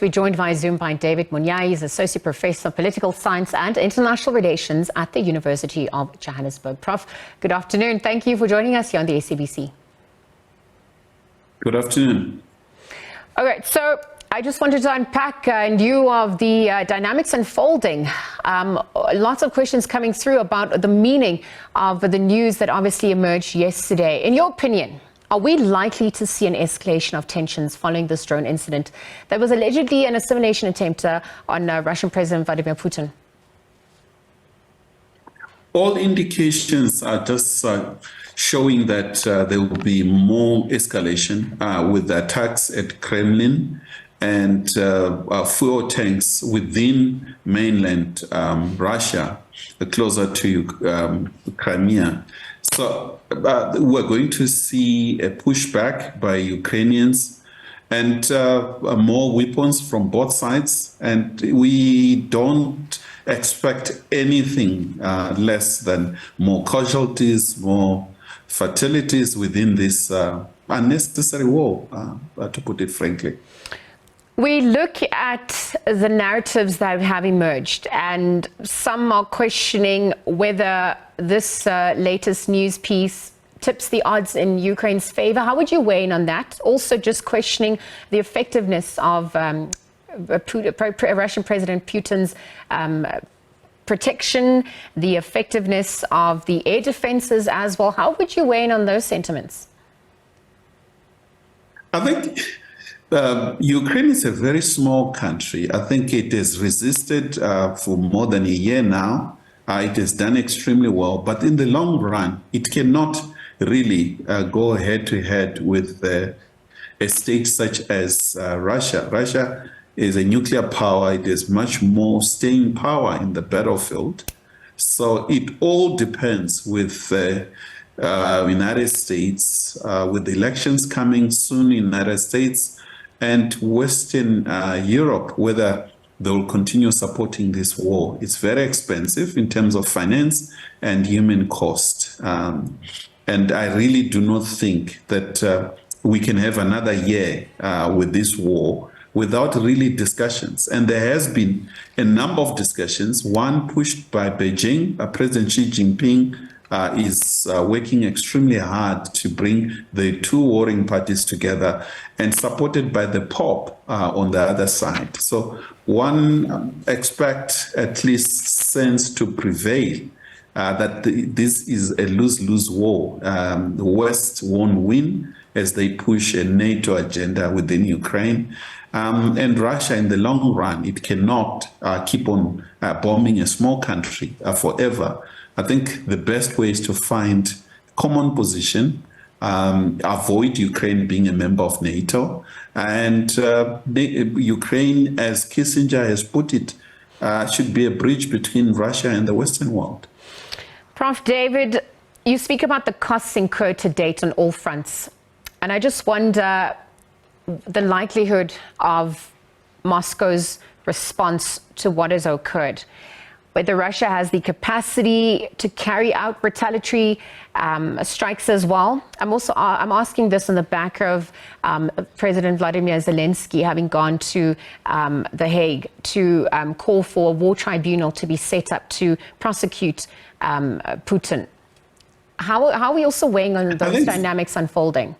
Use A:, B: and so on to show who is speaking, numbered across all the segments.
A: We're joined via Zoom by David Monyae. He's Associate Professor of Political Science and International Relations at the University of Johannesburg. Prof, good afternoon. Thank you for joining us here on the SABC.
B: Good afternoon.
A: All right, so I just wanted to unpack in view of the dynamics unfolding. Lots of questions coming through about the meaning of the news that obviously emerged yesterday. In your opinion, are we likely to see an escalation of tensions following this drone incident that was allegedly an assimilation attempt on Russian President Vladimir Putin?
B: All indications are just showing that there will be more escalation with attacks at Kremlin and fuel tanks within mainland Russia, closer to Crimea. So we're going to see a pushback by Ukrainians and more weapons from both sides. And we don't expect anything less than more casualties, more fatalities within this unnecessary war, to put it frankly.
A: We look at the narratives that have emerged, and some are questioning whether this latest news piece tips the odds in Ukraine's favor. How would you weigh in on that? Also just questioning the effectiveness of Russian President Putin's protection, the effectiveness of the air defenses as well. How would you weigh in on those sentiments?
B: I think Ukraine is a very small country. I think it has resisted for more than a year now. It has done extremely well, but in the long run, it cannot really go head to head with a state such as Russia. Russia is a nuclear power. It has much more staying power in the battlefield. So it all depends with the United States, with the elections coming soon in the United States and Western Europe, whether they will continue supporting this war. It's very expensive in terms of finance and human cost. And I really do not think that we can have another year with this war without really discussions. And there has been a number of discussions, one pushed by Beijing. President Xi Jinping is working extremely hard to bring the two warring parties together and supported by the Pope on the other side. So one expects at least sense to prevail that this is a lose-lose war. The West won't win as they push a NATO agenda within Ukraine. And Russia, in the long run, it cannot keep on bombing a small country forever. I think the best way is to find common position, avoid Ukraine being a member of NATO, and Ukraine, as Kissinger has put it, should be a bridge between Russia and the Western world.
A: Prof. David, you speak about the costs incurred to date on all fronts, and I just wonder the likelihood of Moscow's response to what has occurred. Whether Russia has the capacity to carry out retaliatory strikes as well. I'm asking this on the back of President Vladimir Zelenskyy having gone to The Hague to call for a war tribunal to be set up to prosecute Putin. How are we also weighing on those dynamics unfolding?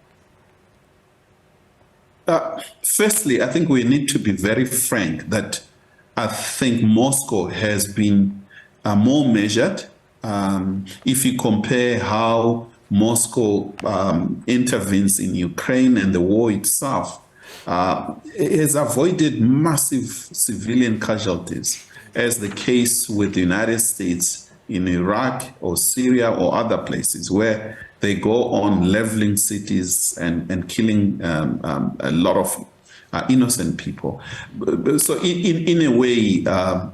B: Firstly, I think we need to be very frank that I think Moscow has been more measured. If you compare how Moscow intervenes in Ukraine and the war itself, it has avoided massive civilian casualties, as the case with the United States in Iraq or Syria or other places where they go on leveling cities and killing a lot of innocent people. So in a way,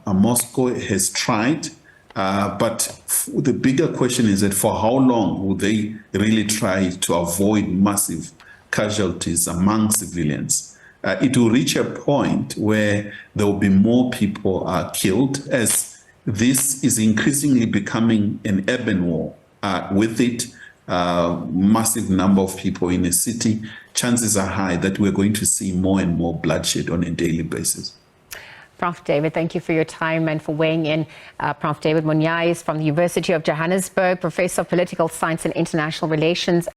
B: Moscow has tried, but the bigger question is that for how long will they really try to avoid massive casualties among civilians? It will reach a point where there will be more people killed, as this is increasingly becoming an urban war. With it, massive number of people in a city chances are high that we're going to see more and more bloodshed on a daily basis.
A: Prof. David, thank you for your time and for weighing in. Prof. David Monyae is from the University of Johannesburg, Professor of Political Science and International Relations.